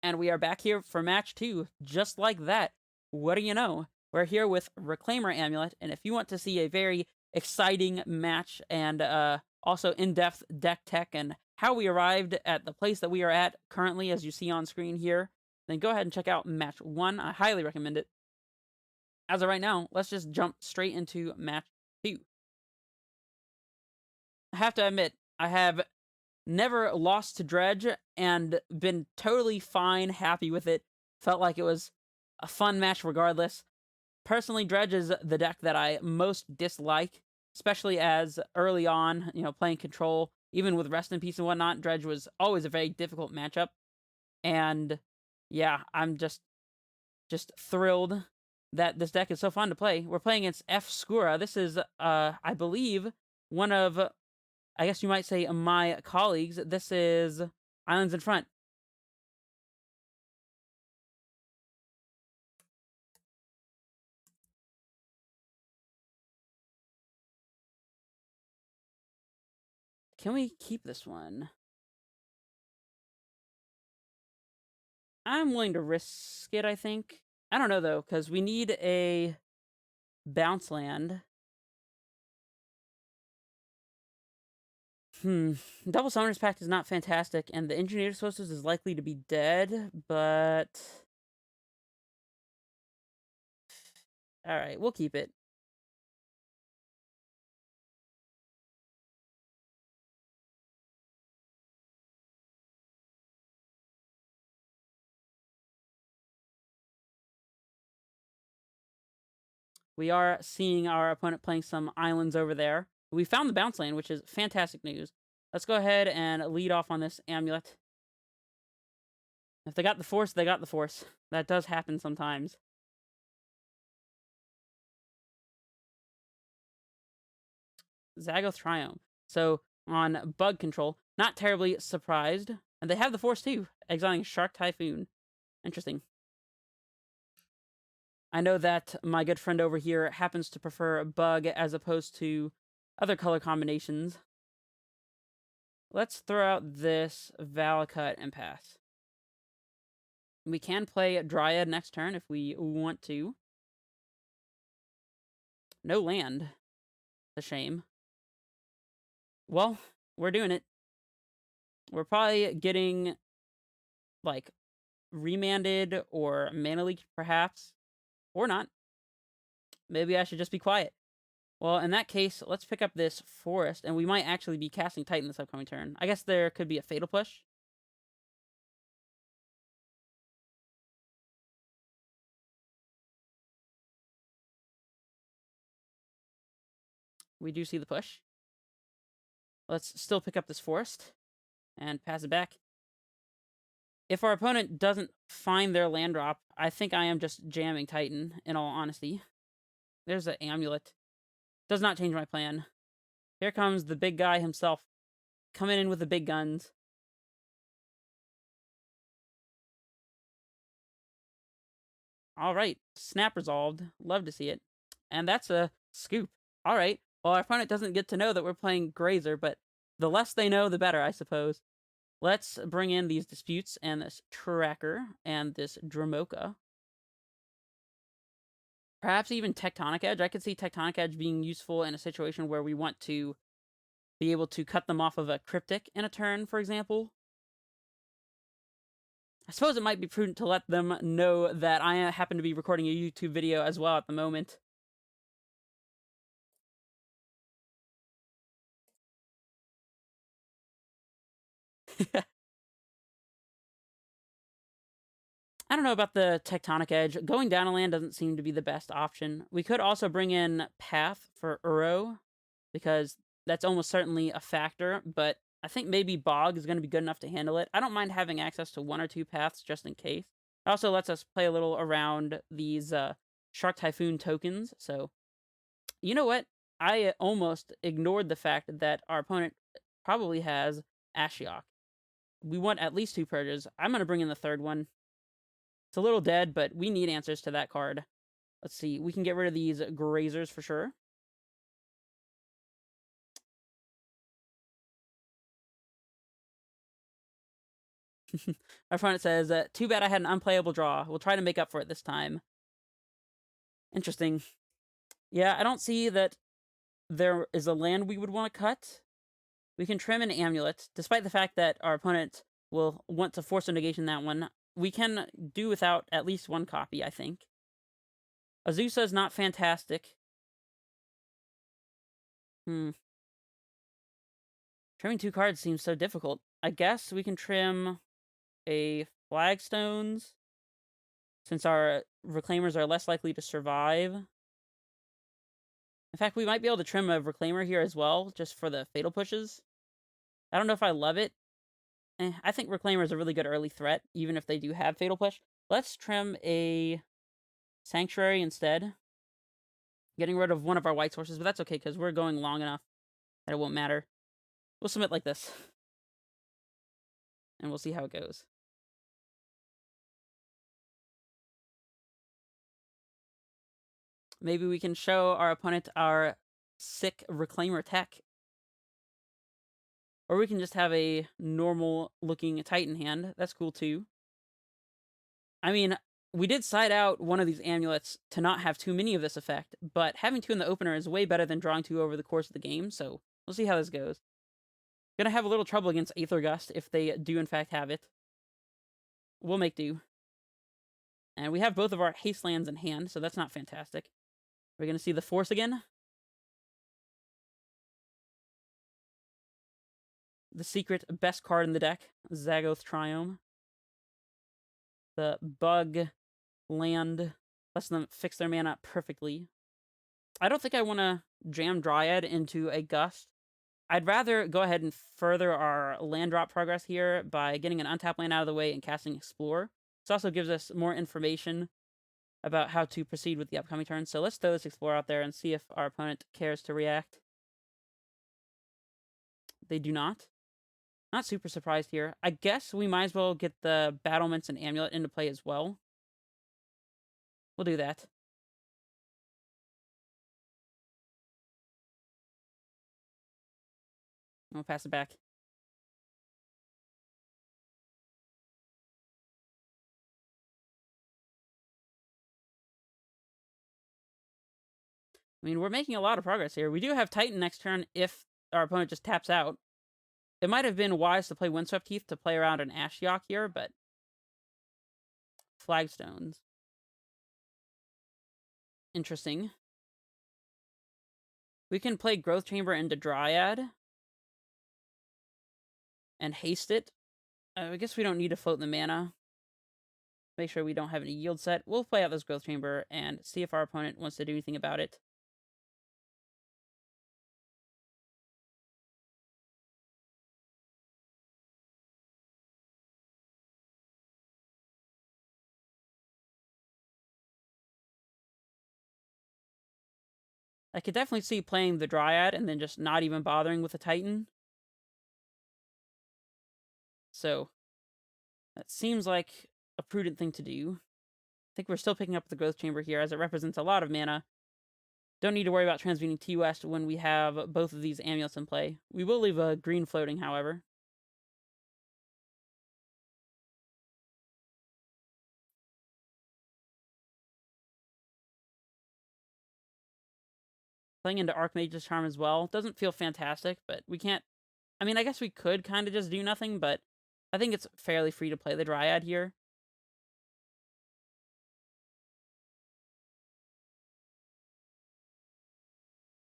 And we are back here for match 2, just like that. What do you know? We're here with Reclaimer Amulet, and if you want to see a very exciting match and also in-depth deck tech and how we arrived at the place that we are at currently, as you see on screen here, then go ahead and check out match 1. I highly recommend it. As of right now, let's just jump straight into match 2. I have to admit, I have never lost to Dredge and been totally fine, happy with it. Felt like it was a fun match regardless. Personally, Dredge is the deck that I most dislike, especially as early on, playing Control, even with Rest in Peace and whatnot, Dredge was always a very difficult matchup. And yeah, I'm just thrilled that this deck is so fun to play. We're playing against F. Skura. This is, I believe, one of, I guess you might say, my colleagues. This is IslandsInFront. Can we keep this one? I'm willing to risk it, I think. I don't know, though, because we need a bounce land. Double Summoner's Pact is not fantastic, and the Engineer's Hostess is likely to be dead, but... Alright, we'll keep it. We are seeing our opponent playing some islands over there. We found the bounce land, which is fantastic news. Let's go ahead and lead off on this Amulet. If they got the Force, they got the Force. That does happen sometimes. Zagoth Triome. So, on Bug Control, not terribly surprised. And they have the Force too, exiling Shark Typhoon. Interesting. I know that my good friend over here happens to prefer Bug as opposed to other color combinations. Let's throw out this Valakut and pass. We can play Dryad next turn if we want to. No land. A shame. Well, we're doing it. We're probably getting, like, remanded or mana leaked, perhaps. Or not. Maybe I should just be quiet. Well, in that case, let's pick up this Forest, and we might actually be casting Titan this upcoming turn. I guess there could be a Fatal Push. We do see the push. Let's still pick up this Forest and pass it back. If our opponent doesn't find their land drop, I think I am just jamming Titan, in all honesty. There's an Amulet. Does not change my plan. Here comes the big guy himself, coming in with the big guns. Alright, snap resolved. Love to see it. And that's a scoop. Alright, well, our opponent doesn't get to know that we're playing Grazer, but the less they know, the better, I suppose. Let's bring in these Disputes and this Tracker and this Dramoka. Perhaps even Tectonic Edge. I could see Tectonic Edge being useful in a situation where we want to be able to cut them off of a Cryptic in a turn, for example. I suppose it might be prudent to let them know that I happen to be recording a YouTube video as well at the moment. I don't know about the Tectonic Edge. Going down a land doesn't seem to be the best option. We could also bring in Path for Uro, because that's almost certainly a factor, but I think maybe Bog is going to be good enough to handle it. I don't mind having access to 1 or 2 paths just in case. It also lets us play a little around these Shark Typhoon tokens, so you know what? I almost ignored the fact that our opponent probably has Ashiok. We want at least 2 purges. I'm going to bring in the third one. It's a little dead, but we need answers to that card. Let's see. We can get rid of these Grazers for sure. Our opponent says, too bad I had an unplayable draw. We'll try to make up for it this time. Interesting. Yeah, I don't see that there is a land we would want to cut. We can trim an Amulet, despite the fact that our opponent will want to force a negation that one. We can do without at least one copy, I think. Azusa is not fantastic. Trimming 2 cards seems so difficult. I guess we can trim a Flagstones, since our Reclaimers are less likely to survive. In fact, we might be able to trim a Reclaimer here as well, just for the fatal pushes. I don't know if I love it. I think Reclaimer is a really good early threat, even if they do have fatal push. Let's trim a Sanctuary instead. Getting rid of one of our white sources, but that's okay, because we're going long enough that it won't matter. We'll submit like this. And we'll see how it goes. Maybe we can show our opponent our sick Reclaimer tech. Or we can just have a normal-looking Titan hand. That's cool, too. I mean, we did side out one of these amulets to not have too many of this effect, but having 2 in the opener is way better than drawing 2 over the course of the game, so we'll see how this goes. Gonna have a little trouble against Aether Gust if they do in fact have it. We'll make do. And we have both of our haste lands in hand, so that's not fantastic. We're gonna see the Force again. The secret best card in the deck, Zagoth Triome. The bug land lets them fix their mana perfectly. I don't think I want to jam Dryad into a Gust. I'd rather go ahead and further our land drop progress here by getting an untapped land out of the way and casting Explore. This also gives us more information about how to proceed with the upcoming turn. So let's throw this Explore out there and see if our opponent cares to react. They do not. Not super surprised here. I guess we might as well get the Battlements and Amulet into play as well. We'll do that. We'll pass it back. I mean, we're making a lot of progress here. We do have Titan next turn if our opponent just taps out. It might have been wise to play Windswept Heath to play around an Ashiok here, but Flagstones. Interesting. We can play Growth Chamber into Dryad and haste it. I guess we don't need to float the mana. Make sure we don't have any yield set. We'll play out this Growth Chamber and see if our opponent wants to do anything about it. I could definitely see playing the Dryad and then just not even bothering with the Titan. So, that seems like a prudent thing to do. I think we're still picking up the Growth Chamber here, as it represents a lot of mana. Don't need to worry about transmuting T-West when we have both of these amulets in play. We will leave a green floating, however. Playing into Archmage's Charm as well doesn't feel fantastic, but we can't... I mean, I guess we could kind of just do nothing, but I think it's fairly free to play the Dryad here.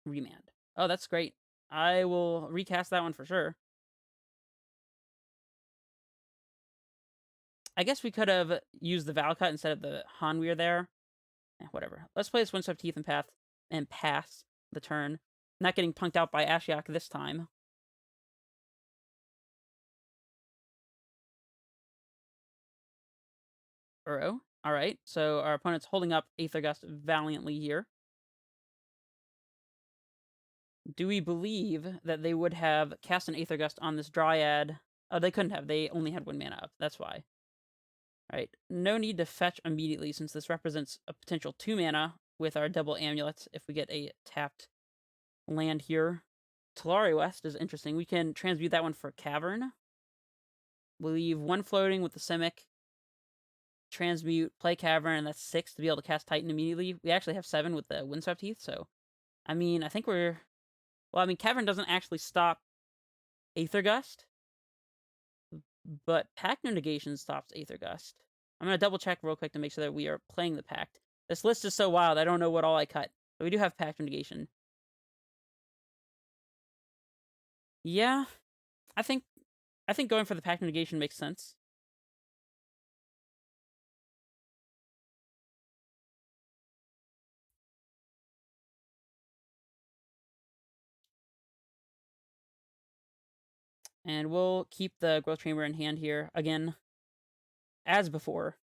Remand. Oh, that's great. I will recast that one for sure. I guess we could have used the Valcut instead of the Hanweir there. Whatever. Let's play this Windswept Heath and pass the turn. Not getting punked out by Ashiok this time. Uro. Alright, so our opponent's holding up Aether Gust valiantly here. Do we believe that they would have cast an Aether Gust on this Dryad? Oh, they couldn't have. They only had 1 mana up. That's why. Alright, no need to fetch immediately since this represents a potential 2 mana with our double amulets if we get a tapped land here. Talari West is interesting. We can transmute that one for Cavern. We leave 1 floating with the Simic, transmute, play Cavern, and that's 6 to be able to cast Titan immediately. We actually have 7 with the Windswept Heath, so I mean, I think we're... Well, I mean, Cavern doesn't actually stop Aether Gust, but Pact No Negation stops Aether Gust. I'm going to double check real quick to make sure that we are playing the Pact. This list is so wild, I don't know what all I cut. But we do have Pact No Negation. Yeah, I think going for the Pact No Negation makes sense. And we'll keep the Growth Chamber in hand here, again, as before.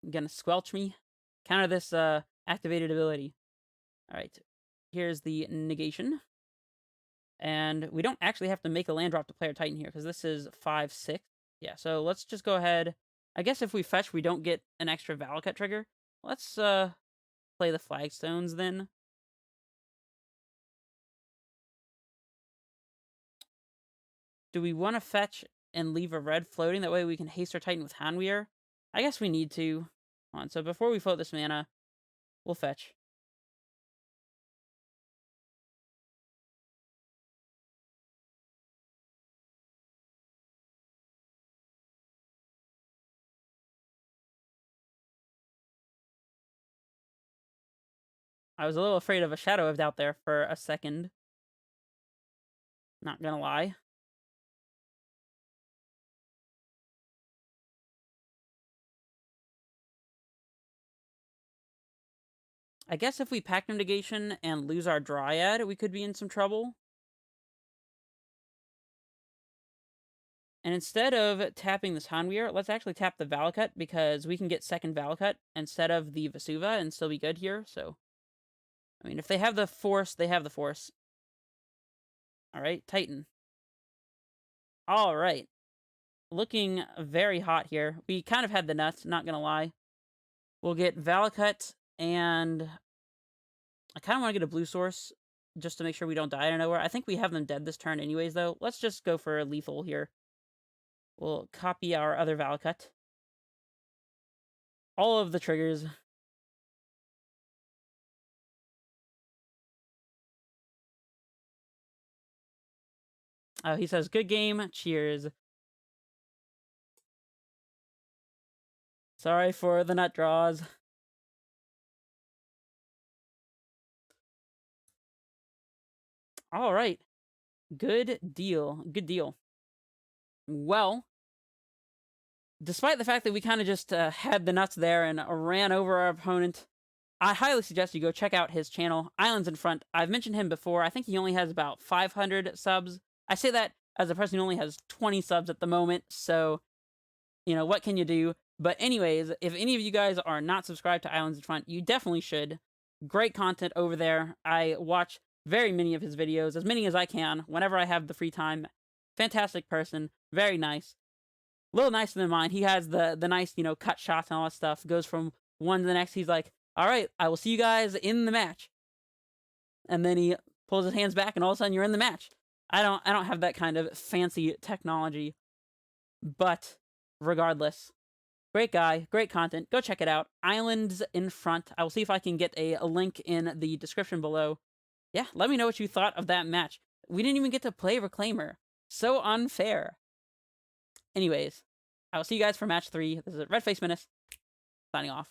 Gonna squelch me. Counter this activated ability. Alright, here's the negation. And we don't actually have to make a land drop to play our Titan here, because this is 5/6. Yeah, so let's just go ahead. I guess if we fetch, we don't get an extra Valakut trigger. Let's play the Flagstones then. Do we want to fetch and leave a red floating? That way we can haste our Titan with Hanweir? I guess we need to. Hold on, so before we float this mana, we'll fetch. I was a little afraid of a Shadow of Doubt there for a second. Not gonna lie. I guess if we Pact No Negation and lose our Dryad, we could be in some trouble. And instead of tapping this Hanweir, let's actually tap the Valakut, because we can get second Valakut instead of the Vesuva and still be good here, so... I mean, if they have the Force, they have the Force. Alright, Titan. Alright. Looking very hot here. We kind of had the nuts, not gonna lie. We'll get Valakut, and... I kind of want to get a blue source, just to make sure we don't die out of nowhere. I think we have them dead this turn anyways, though. Let's just go for a lethal here. We'll copy our other Valakut. All of the triggers. He says, good game, cheers. Sorry for the nut draws. Alright. Good deal. Good deal. Well, despite the fact that we kind of just had the nuts there and ran over our opponent, I highly suggest you go check out his channel, IslandsInFront. I've mentioned him before. I think he only has about 500 subs. I say that as a person who only has 20 subs at the moment, so, you know, what can you do? But anyways, if any of you guys are not subscribed to IslandsInFront, you definitely should. Great content over there. I watch very many of his videos, as many as I can, whenever I have the free time. Fantastic person. Very nice. A little nicer than mine. He has the nice, you know, cut shots and all that stuff. Goes from one to the next. He's like, alright, I will see you guys in the match. And then he pulls his hands back and all of a sudden you're in the match. I don't have that kind of fancy technology. But regardless, great guy, great content. Go check it out. IslandsInFront. I will see if I can get a link in the description below. Yeah, let me know what you thought of that match. We didn't even get to play Reclaimer. So unfair. Anyways, I will see you guys for match 3. This is Redface Menace, signing off.